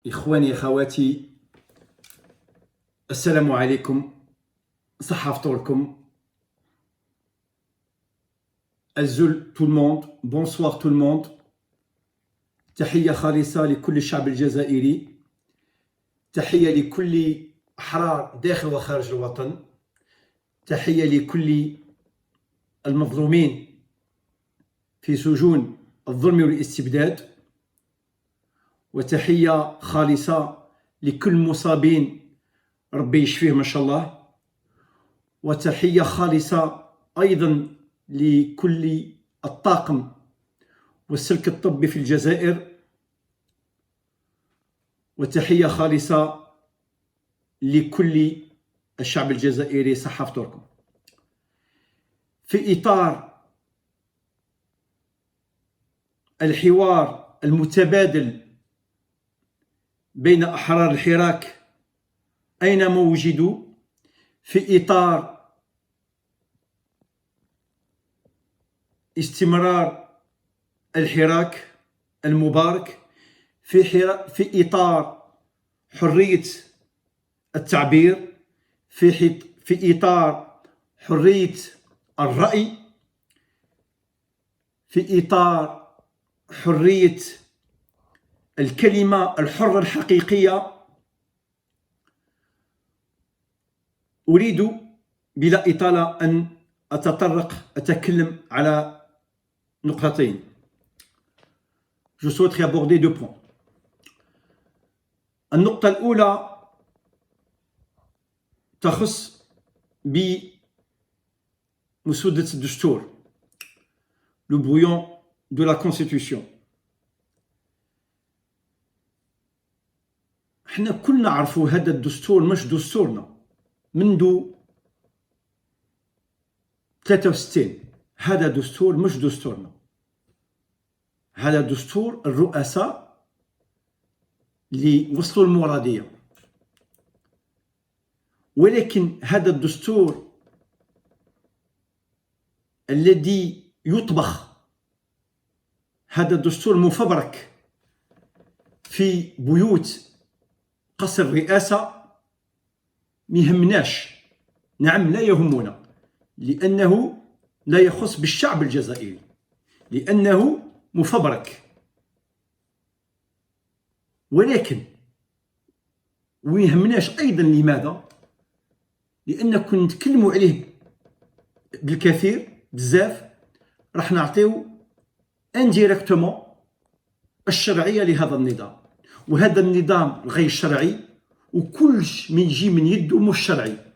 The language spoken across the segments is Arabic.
إخواني أخواتي، السلام عليكم. صحة فطوركم. الزل tout le monde. Bonsoir tout le monde. تحية خالصة لكل الشعب الجزائري، تحية لكل أحرار داخل وخارج الوطن، تحية لكل المظلومين في سجون الظلم والاستبداد، وتحية خالصة لكل المصابين ربي يشفيهم إن شاء الله، وتحية خالصة أيضا لكل الطاقم والسلك الطبي في الجزائر، وتحية خالصة لكل الشعب الجزائري. صحة فطوركم. في إطار الحوار المتبادل بين أحرار الحراك أينما وجدوا، في إطار استمرار الحراك المبارك، في إطار حرية التعبير، في إطار حرية الرأي، في إطار حرية الكلمة الحرة الحقيقية، أريد بلا إطالة أن أتكلم على نقطتين. Je souhaiterais aborder deux points. النقطة الأولى تخص بمسودة الدستور، le brouillon de la Constitution. احنا كلنا نعرفوا هذا الدستور مش دستورنا منذ 63. هذا دستور مش دستورنا، هذا دستور الرؤساء اللي وصلوا المرادية. ولكن هذا الدستور الذي يطبخ، هذا الدستور مفبرك في بيوت قصر الرئاسة، ميهمناش. نعم، لا يهمنا، لأنه لا يخص بالشعب الجزائري، لأنه مفبرك. ولكن ويهمناش أيضا. لماذا؟ لأن كنا نتكلموا عليه بالكثير بزاف، راح نعطيو انديريكتومون الشرعية لهذا النظام، وهذا النظام غير شرعي، وكلش من يجي من يده مش شرعي.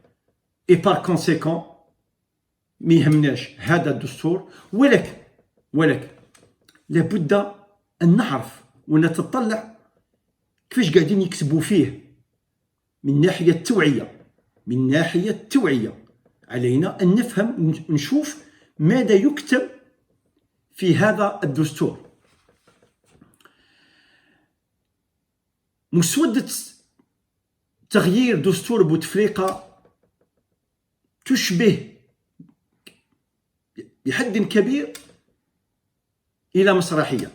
اي بار كونسيكون ما يهمناش هذا الدستور. ولكن لابد أن نعرف ونتطلع كيفاش قاعدين يكتبوا فيه. من ناحية التوعية علينا أن نفهم، نشوف ماذا يكتب في هذا الدستور. مسودة تغيير دستور بوتفليقة تشبه بحد كبير إلى مسرحية،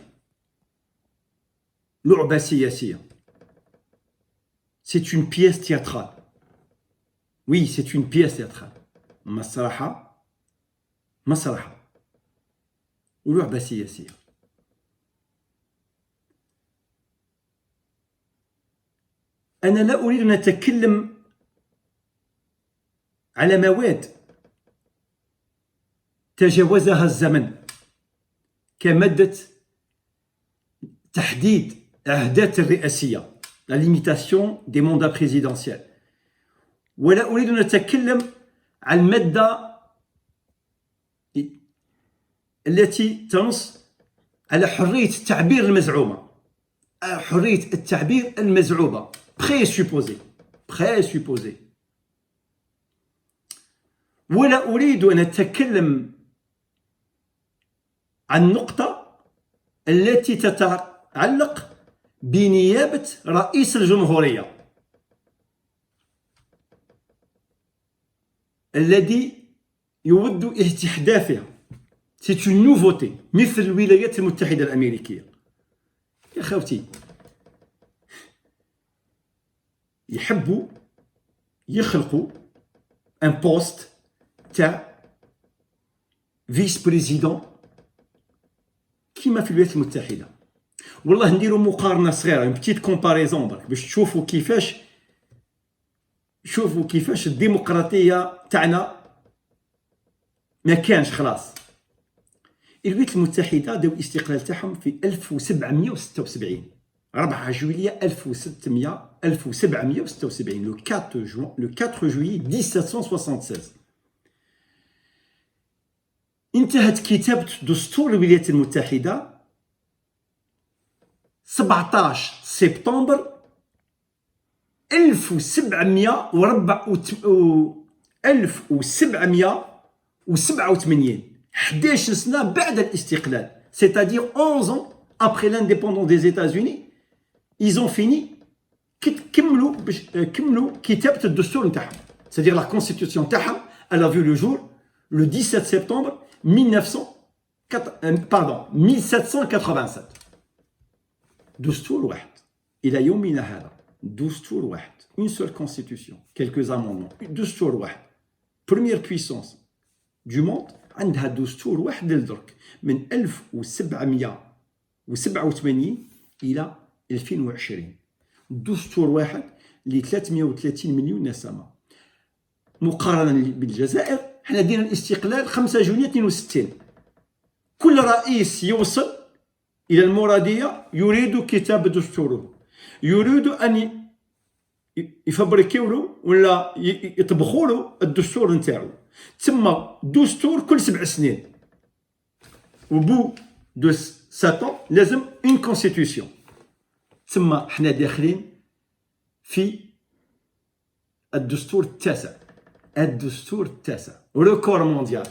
لعبة سياسية. C'est une pièce théâtrale. Oui, c'est une pièce théâtrale. مسرحة ولعبة سياسية. أنا لا أريد أن أتكلم على مواد تجاوزها الزمن كمادة تحديد أهداف الرئاسية، la limitation des mandats présidentiels. ولا أريد أن أتكلم عن المادة التي تنص على حرية التعبير المزعومة، حرية التعبير المزعومة présupposée. ولا أريد أن أتكلم عن النقطة التي تتعلق بنيابة رئيس الجمهورية الذي يود استحداثها. C'est une nouveauté مثل الولايات المتحدة الأمريكية. يا خوتي، يحبوا يخلقوا ان بوست تاع فيس بريزيدون كيما في الولايات المتحده. والله نديروا مقارنه صغيره، اون بتيت كومباريزون برك باش تشوفوا كيفاش الديمقراطيه تاعنا ما كانش خلاص. الولايات المتحده داو الاستقلال تاعهم في 1776 4 جويلية 1776 لو 4 جويي 1776 انتهت كتابة دستور الولايات المتحدة 17 سبتمبر 1787 11 سنة بعد الاستقلال، c'est-à-dire 11 ans après l'indépendance des États-Unis ils ont fini كملوا كتابة الدستور نتاعهم، c'est-à-dire la constitution تاعهم elle a vu le jour le 17 septembre 1787. دستور واحد إلى يومنا هذا، دستور واحد، une seule constitution، quelques amendements، دستور واحد. première puissance du monde عندها دستور واحد للدرك من 1787 إلى 2020. دستور واحد ل 330 مليون نسمة. مقارنة بالجزائر حنا دينا الاستقلال 5 جونيو 62. كل رئيس يوصل إلى المرادية يريد كتابة دستوره، يريد أن يفبركيو له ولا يطبخوا له الدستور نتاعو. تسمى دستور كل 7 سنين، وبو دو 7 لازم اون كونستيتيوسيون. تسمى حنا داخلين في الدستور التاسع، الدستور التاسع، ريكور مونديال،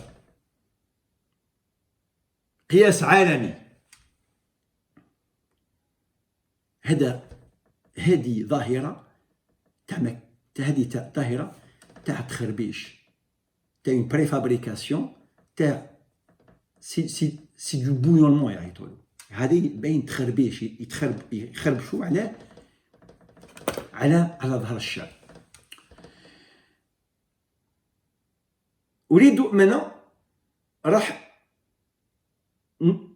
قياس عالمي. هذه ظاهرة ظاهرة تاع تخربيش، تاع اون بريفابريكاسيون، تاع سي دو بويونمون يعيطولو. هذه باين تخربيش، يخربشوا على ظهر الشعب. أريد منا راح من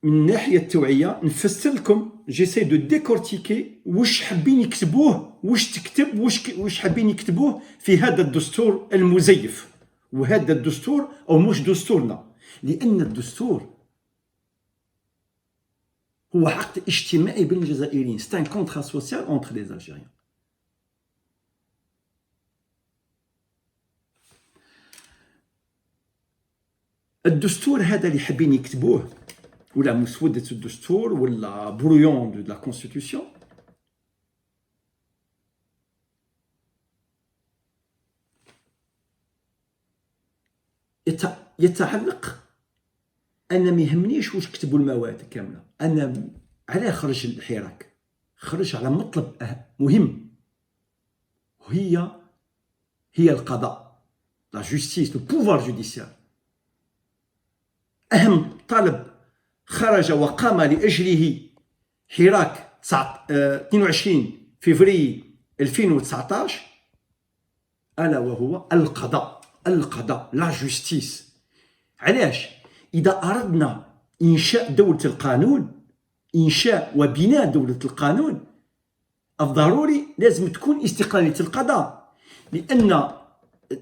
الناحية التوعية نفسر لكم، جيساي دو ديكورتيكي واش حابين يكتبوه، واش حابين يكتبوه في هذا الدستور المزيف. وهذا الدستور أو مش دستورنا، لأن الدستور هو عقد اجتماعي بين الجزائريين، c'est un contrat social entre les Algériens. الدستور هذا اللي حابين يكتبوه، ولا مسودة الدستور ولا برويون دو لا كونستيتيوسيون، يتعلق أنا ما يهمنيش واش كتبوا المواد كاملة، أنا علاه خرج الحراك، خرج على مطلب مهم، هي القضاء، لا جوستيس، لو بوفوار جوديسيال. أهم طلب خرج وقام لأجله حراك 22 فبراير 2019 ألا وهو القضاء، لا جوستيس. علاش؟ إذا أردنا إنشاء دولة القانون، إنشاء وبناء دولة القانون، الضروري لازم تكون استقلالية القضاء، لأن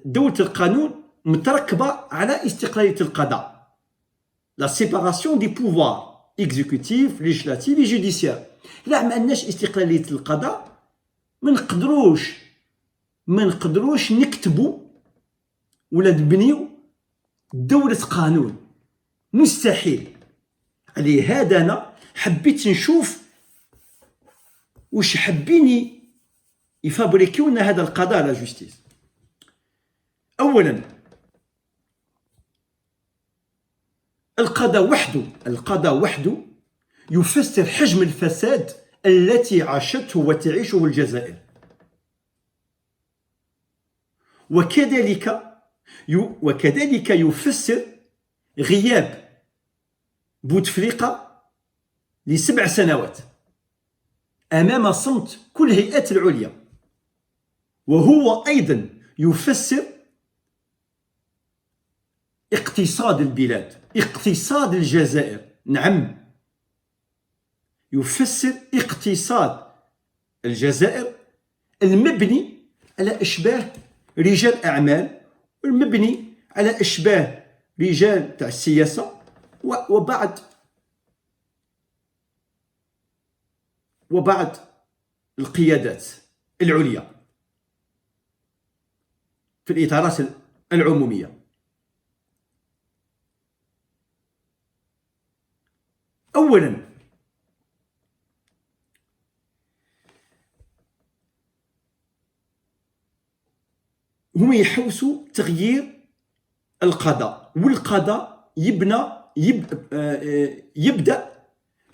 دولة القانون متركبة على استقلالية القضاء، la séparation des pouvoirs exécutif, législatif et judiciaire. لا ما عندناش استقلالية القضاء، ما نقدروش نكتبوا ولا نبنيو دولة قانون، مستحيل. عليه هذا أنا حبيت نشوف واش حابين يفابريكيونا هذا القضاء، لا جوستيس. أولا القضاء وحده يفسر حجم الفساد التي عاشته وتعيشه الجزائر، وكذلك يفسر غياب بوتفليقة ل7 سنوات أمام صمت كل الهيئات العليا، وهو أيضا يفسر اقتصاد البلاد، اقتصاد الجزائر. نعم، يفسر اقتصاد الجزائر المبني على إشباه رجال أعمال، والمبني على إشباه رجال تاع السياسة وبعض القيادات العليا في الإطارات العمومية. أولا، هم يحوسوا تغيير القضاء، والقضاء يبدأ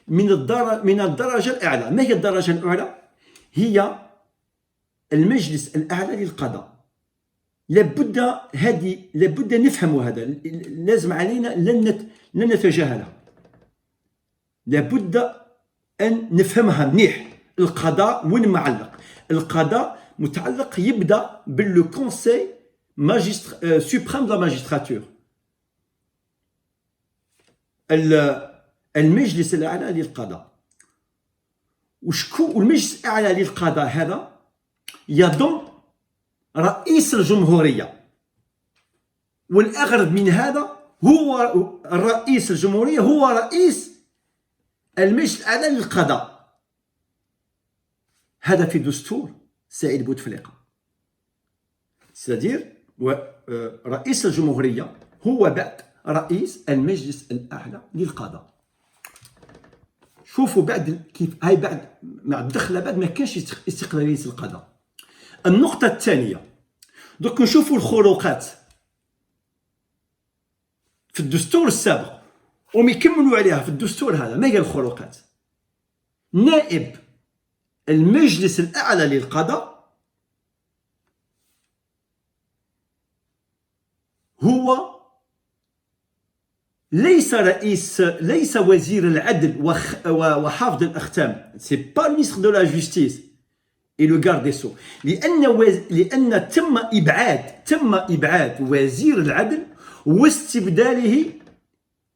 من الدرجة الأعلى. ما هي الدرجة الأعلى؟ هي المجلس الأعلى للقضاء. لابد نفهم هذا، لازم علينا لن نتجاهلها، لابد أن نفهمها منيح. القضاء وين معلق؟ القضاء متعلق يبدأ باللو كونساي سوبريم دو لا ماجستراتور، المجلس الأعلى للقضاء. والمجلس الأعلى للقضاء هذا يضم رئيس الجمهورية، والأغرب من هذا هو الرئيس الجمهورية هو رئيس المجلس الأعلى للقضاء. هذا في دستور سعيد بوتفليقة، سادير رئيس الجمهورية هو بعد رئيس المجلس الأعلى للقضاء. شوفوا بعد كيف هاي بعد مع الدخله بعد ما كانش استقلالية القضاء. النقطة الثانية، دوك نشوفوا الخروقات في الدستور السابق وميكملوا عليها في الدستور هذا. ما هي الخروقات؟ نائب المجلس الأعلى للقضاء هو ليس وزير العدل وحافظ الأختام، سي با المينستر دو لا جوستيس et le garde des Sceaux، لأن تم إبعاد وزير العدل واستبداله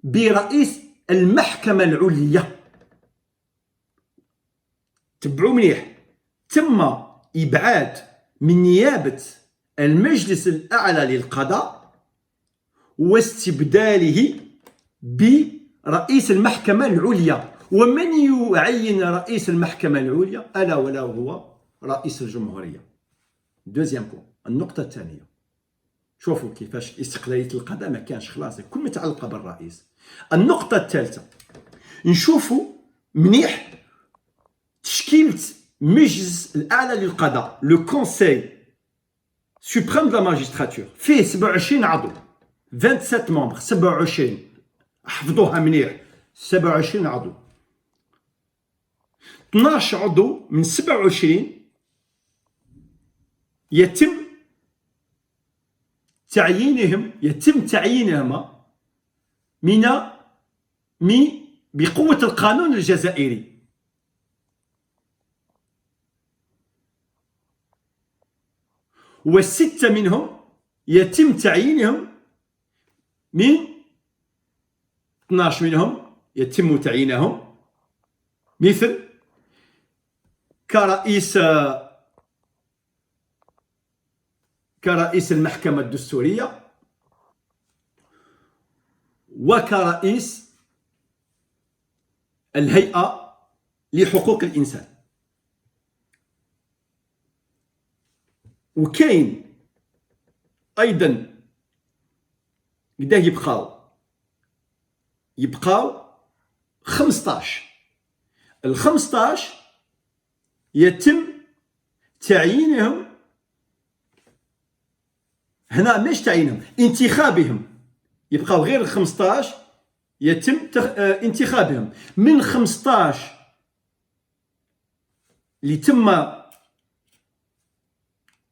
برئيس المحكمة العليا. تبعوا مليح، تم إبعاد من نيابة المجلس الأعلى للقضاء واستبداله برئيس المحكمة العليا. ومن يعين رئيس المحكمة العليا؟ ألا ولا هو رئيس الجمهورية. دوزيام بوان، النقطة الثانية، شوفوا كيفاش استقلالية القضاء ما كانش خلاص كل متعلقة بالرئيس. النقطة الثالثة، نشوفوا منيح تشكيلة مجلس الأعلى للقضاء، لو كونساي سوبريم دو لا ماجستراتور، فيه 27 عضو، 27 ممبر، 27، حفظوها منيح، 27 عضو. 12 عضو من 27 يتم تعيينهم بقوة القانون الجزائري. والستة منهم يتم تعيينهم من 12 منهم يتم تعيينهم مثل كرئيس المحكمة الدستورية وكرئيس الهيئة لحقوق الإنسان. وكاين أيضا قداه يبقاو 15. ال15 يتم تعيينهم هنا، مش تعيينهم، انتخابهم. يبقاو غير 15 يتم انتخابهم. من 15 اللي تم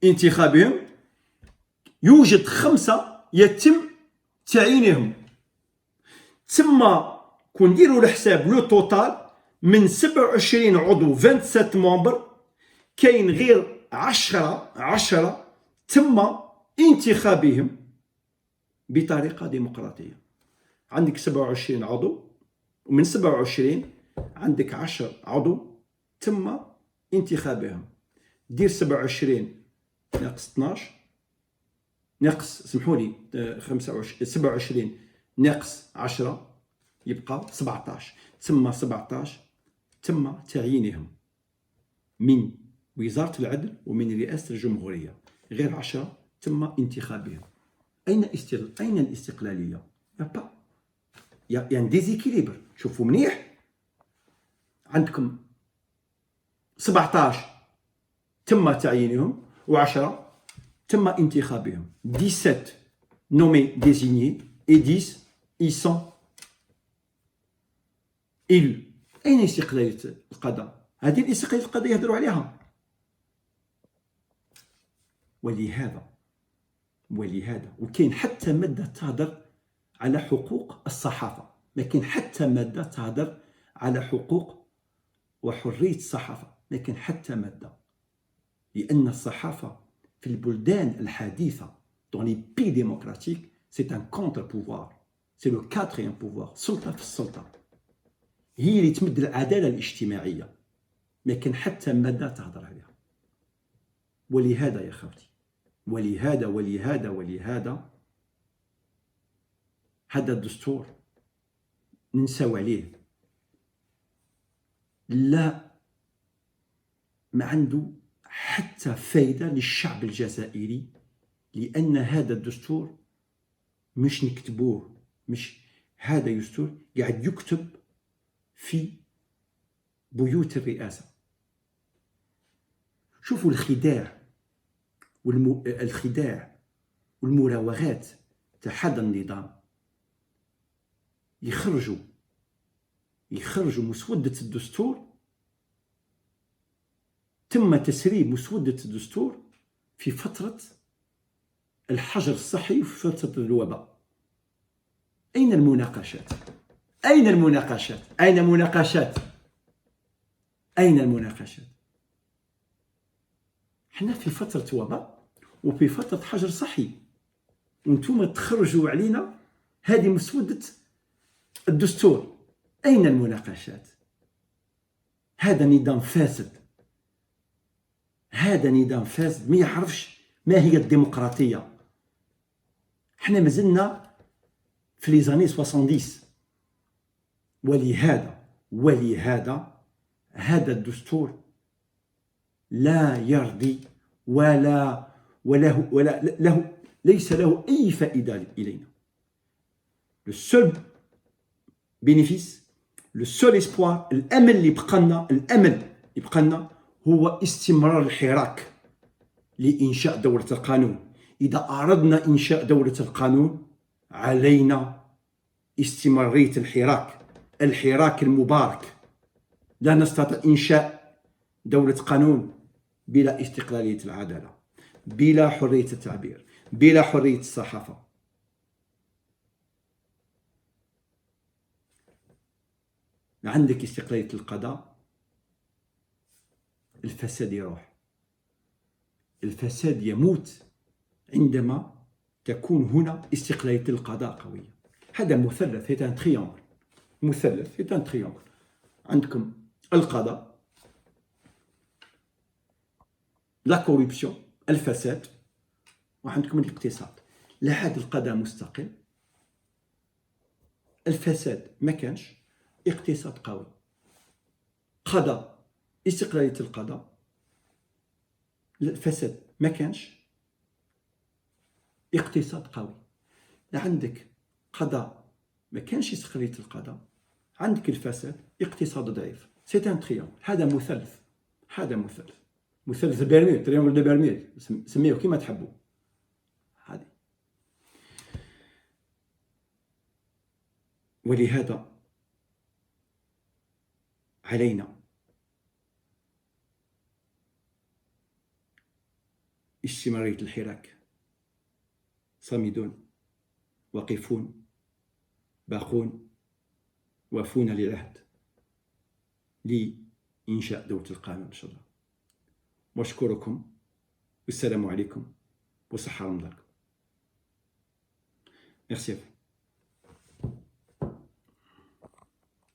انتخابهم يوجد 5 يتم تعيينهم. تما كون نديروا الحساب لو توتال من 27 عضو 27 ممبر كاين غير 10 تم انتخابهم بطريقة ديمقراطية. عندك 27 عضو، ومن 27 عندك 10 عضو تم انتخابهم. دير 27 ناقص 12 ناقص، سمحوا لي، 25، 27 ناقص 10 يبقى 17. تم 17 تم تعيينهم من وزارة العدل ومن رئاسة الجمهورية. غير 10 تم انتخابهم. أين الاستقلالية؟ يعني ديزيكيليبر. شوفوا منيح، عندكم 17 تم تعيينهم و10 تم انتخابهم. 17 nommés désignés et 10 ils sont élus. أين استقلالية القضاء؟ هذه الاستقلالية القضاء يهضروا عليها. ولهذا وكاين حتى مادة تهضر على حقوق الصحافة. ما كاين حتى مادة تهضر على حقوق وحرية الصحافة، ما كاين حتى مادة. لأن الصحافة في البلدان الحديثة dans les pays démocratiques c'est un contre-pouvoir, c'est le quatrième pouvoir. سلطة في السلطة هي اللي تمد العدالة الاجتماعية، ما كاين حتى مادة تهضر عليها. ولهذا يا خوتي، ولهذا هذا الدستور ننساو عليه. لا، ما عنده حتى فايدة للشعب الجزائري، لأن هذا الدستور مش نكتبوه، مش هذا دستور قاعد يكتب في بيوت الرئاسة. شوفوا الخداع والمراوغات تاع هذا النظام. يخرجوا مسودة الدستور، تم تسريب مسودة الدستور في فترة الحجر الصحي وفي فترة الوباء. أين المناقشات؟ حنا في فترة وباء وفي فترة حجر صحي، وانتم تخرجوا علينا هذه مسودة الدستور. أين المناقشات؟ هذا نظام فاسد، ما يعرفش ما هي الديمقراطية. حنا مازلنا في لي زاني 70. ولهذا هذا الدستور لا يرضي ولا له ليس له أي فائدة إلينا. le seul bénéfice, le seul espoir، الأمل اللي بقى لنا هو استمرار الحراك لإنشاء دولة القانون. إذا أردنا إنشاء دولة القانون علينا استمرارية الحراك المبارك. لا نستطيع إنشاء دولة قانون بلا استقلالية العدالة، بلا حرية التعبير، بلا حرية الصحافة. عندك استقلالية القضاء، الفساد يروح. الفساد يموت عندما تكون هنا استقلالية القضاء قوية. هذا مثلث، هذا تريونغل. عندكم القضاء، لا كوربسيون، الفساد، وعندكم الاقتصاد. لا هذا القضاء مستقل، الفساد ما كانش، اقتصاد قوي. قضاء، استقلالية القضاء، الفساد ما كانش، اقتصاد قوي. عندك قضاء ما كانش استقلالية القضاء، عندك الفساد، اقتصاد ضعيف. سي ان تريونغل. هذا مثلث برميد، تريونغل دو برميد، سميوه كيما تحبوا. هذه ولهذا علينا استمرارية الحراك. صامدون، واقفون، باقون، وافون للعهد. لإنشاء دولة القانون إن شاء الله. وأشكركم والسلام عليكم وصحة رمضانكم. Merci à vous.